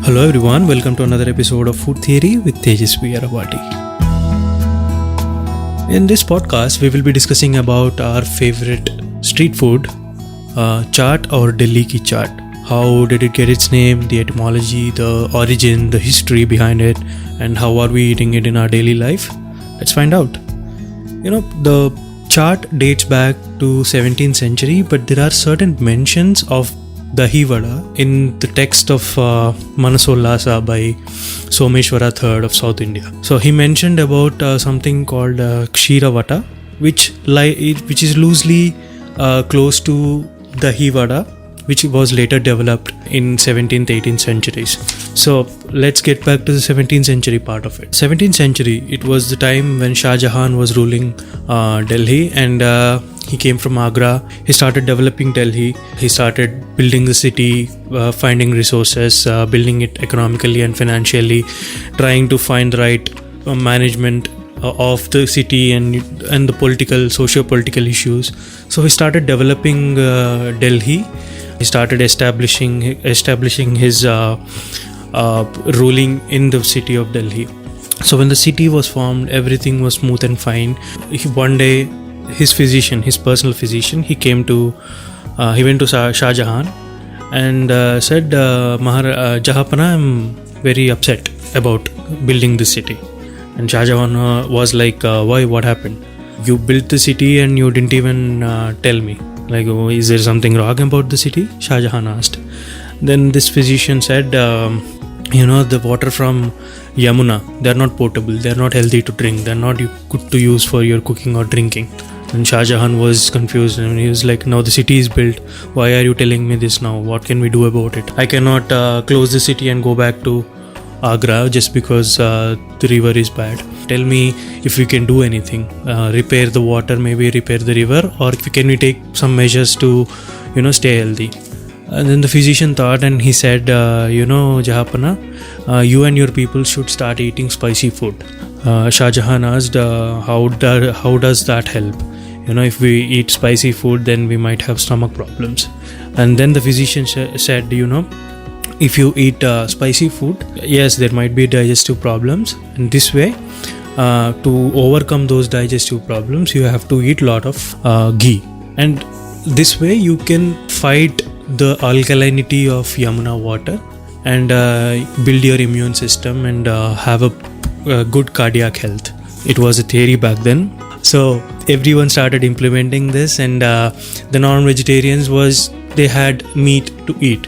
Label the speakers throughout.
Speaker 1: Hello everyone, welcome to another episode of Food Theory with Tejaswi Yerabati. In this podcast, we will be discussing about our favorite street food, chaat or Delhi ki chaat. How did it get its name, the etymology, the origin, the history behind it, and how are we eating it in our daily life? Let's find out. The chaat dates back to 17th century, but there are certain mentions of dahi vada in the text of Manasollasa by Someshwara III of South India. So he mentioned about something called Kshira vata, which is loosely close to dahi vada, which was later developed in 17th, 18th centuries. So let's get back to the 17th century part of it. 17th century, it was the time when Shah Jahan was ruling Delhi, and he came from Agra. He started developing Delhi. He started building the city, finding resources, building it economically and financially, trying to find the right management of the city and the socio-political issues. So he started developing Delhi. He started establishing his ruling in the city of Delhi. So when the city was formed, everything was smooth and fine. One day, his personal physician, he went to Shah Jahan and said, Jahapana, I'm very upset about building this city. And Shah Jahan was like, why, what happened? You built the city and you didn't even tell me. Like, is there something wrong about the city? Shah Jahan asked. Then this physician said, the water from Yamuna, they're not potable, they're not healthy to drink, they're not good to use for your cooking or drinking. And Shah Jahan was confused and he was like, now the city is built, why are you telling me this now? What can we do about it? I cannot close the city and go back to Agra just because the river is bad. Tell me if we can do anything, repair the water, maybe repair the river, or can we take some measures to stay healthy. And then the physician thought and he said, Jahapana, you and your people should start eating spicy food. Shah Jahan asked, how does that help? If we eat spicy food, then we might have stomach problems. And then the physician said, if you eat spicy food, yes, there might be digestive problems. And this way, to overcome those digestive problems, you have to eat a lot of ghee. And this way, you can fight the alkalinity of Yamuna water and build your immune system and have a good cardiac health. It was a theory back then. So everyone started implementing this, and the non-vegetarians they had meat to eat.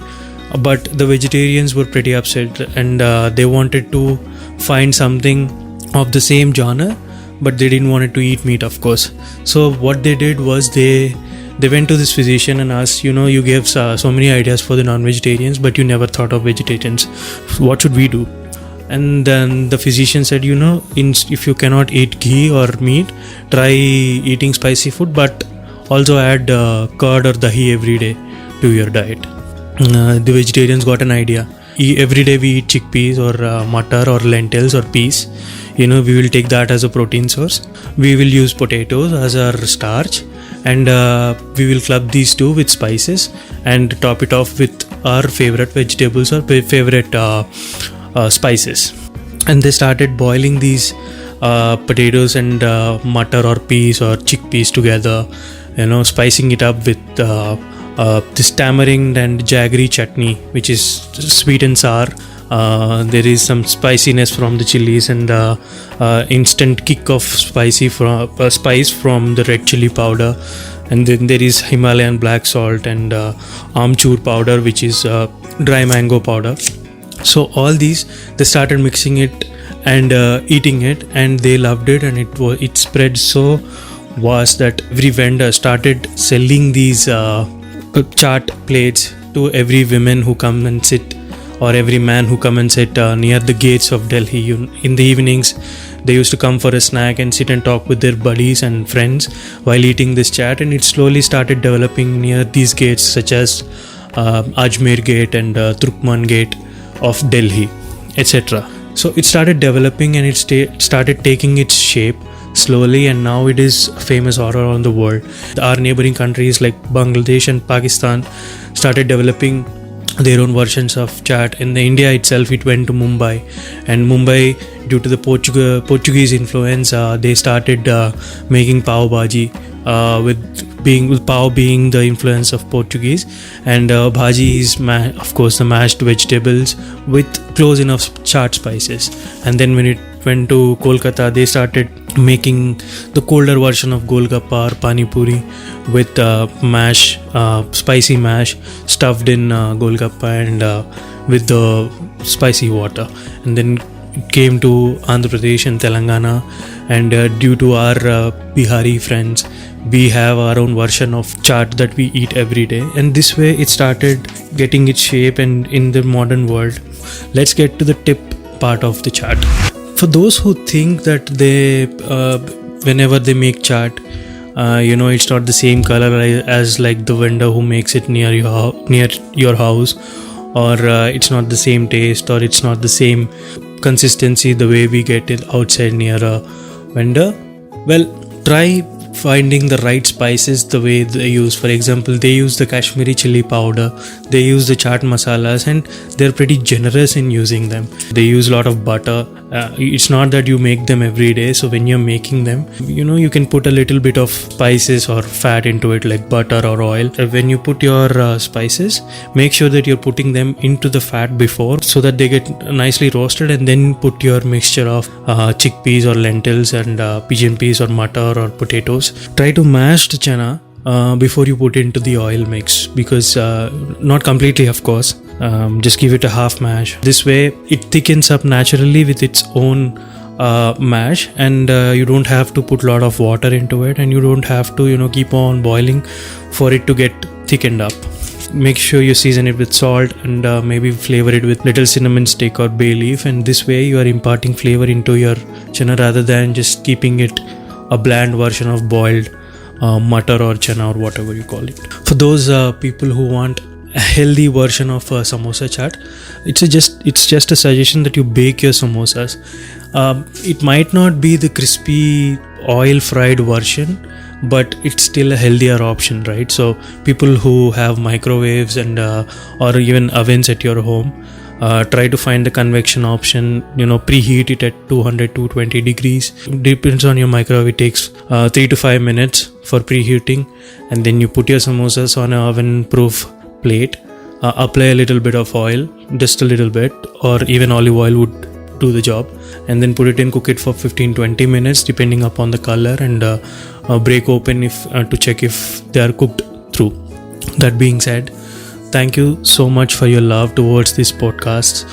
Speaker 1: But the vegetarians were pretty upset and they wanted to find something of the same genre, but they didn't want to eat meat, of course. So what they did was they went to this physician and asked, you gave so many ideas for the non-vegetarians, but you never thought of vegetarians. What should we do? And then the physician said, if you cannot eat ghee or meat, try eating spicy food, but also add curd or dahi every day to your diet. The vegetarians got an idea. Every day we eat chickpeas or matar or lentils or peas. We will take that as a protein source. We will use potatoes as our starch, and we will club these two with spices and top it off with our favorite vegetables or favorite spices. And they started boiling these potatoes and matar or peas or chickpeas together, spicing it up with this tamarind and jaggery chutney, which is sweet and sour. There is some spiciness from the chilies and instant kick of spice from the red chili powder. And then there is Himalayan black salt and amchur powder, which is dry mango powder. So all these, they started mixing it and eating it, and they loved it, and it spread so vast that every vendor started selling these chaat plates to every woman who come and sit, or every man who come and sit near the gates of Delhi. In the evenings, they used to come for a snack and sit and talk with their buddies and friends while eating this chaat, and it slowly started developing near these gates such as Ajmer Gate and Turkman Gate of Delhi, etc. So it started developing and it started taking its shape slowly, and now it is famous all around the world. Our neighboring countries like Bangladesh and Pakistan started developing their own versions of chaat. In the India itself, it went to Mumbai, and Mumbai, due to the Portuguese influence, they started making pav bhaji, with pav being the influence of Portuguese, and bhaji is of course the mashed vegetables with close enough chaat spices. And then when it went to Kolkata, they started making the colder version of golgappa or pani puri with mash, spicy mash stuffed in golgappa and with the spicy water. And then it came to Andhra Pradesh and Telangana, and due to our Bihari friends, we have our own version of chaat that we eat every day, and this way it started getting its shape. And in the modern world, let's get to the tip part of the chaat. For those who think that they whenever they make chaat, it's not the same color as like the vendor who makes it near your house, or it's not the same taste, or it's not the same consistency the way we get it outside near a vendor. Well, try finding the right spices the way they use. For example, they use the Kashmiri chili powder, they use the chaat masalas, and they're pretty generous in using them. They use a lot of butter. It's not that you make them every day, so when you're making them, you can put a little bit of spices or fat into it, like butter or oil. When you put your spices, make sure that you're putting them into the fat before, so that they get nicely roasted, and then put your mixture of chickpeas or lentils and pigeon peas or mutton or potatoes. Try to mash the chana before you put it into the oil mix, because not completely, of course. Just give it a half mash. This way it thickens up naturally with its own mash, and you don't have to put a lot of water into it, and you don't have to keep on boiling for it to get thickened up. Make sure you season it with salt, and maybe flavor it with little cinnamon stick or bay leaf, and this way you are imparting flavor into your chana rather than just keeping it a bland version of boiled mutton or chana or whatever you call it. For those people who want a healthy version of samosa chaat, it's just a suggestion that you bake your samosas. It might not be the crispy oil fried version, but it's still a healthier option, right? So people who have microwaves and or even ovens at your home, try to find the convection option. Preheat it at 200-220 degrees. Depends on your microwave. It takes 3 to 5 minutes for preheating, and then you put your samosas on an oven proof plate. Apply a little bit of oil, just a little bit, or even olive oil would do the job, and then put it in, cook it for 15-20 minutes depending upon the color, and break open if to check if they are cooked through. That being said, thank you so much for your love towards this podcast.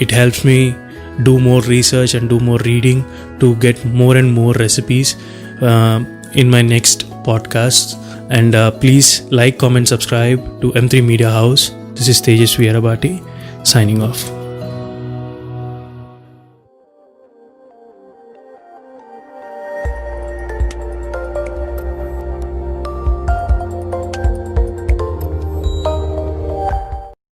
Speaker 1: It helps me do more research and do more reading to get more and more recipes in my next podcast. And please like, comment, subscribe to M3 Media House. This is Tejaswi Yerabati signing off.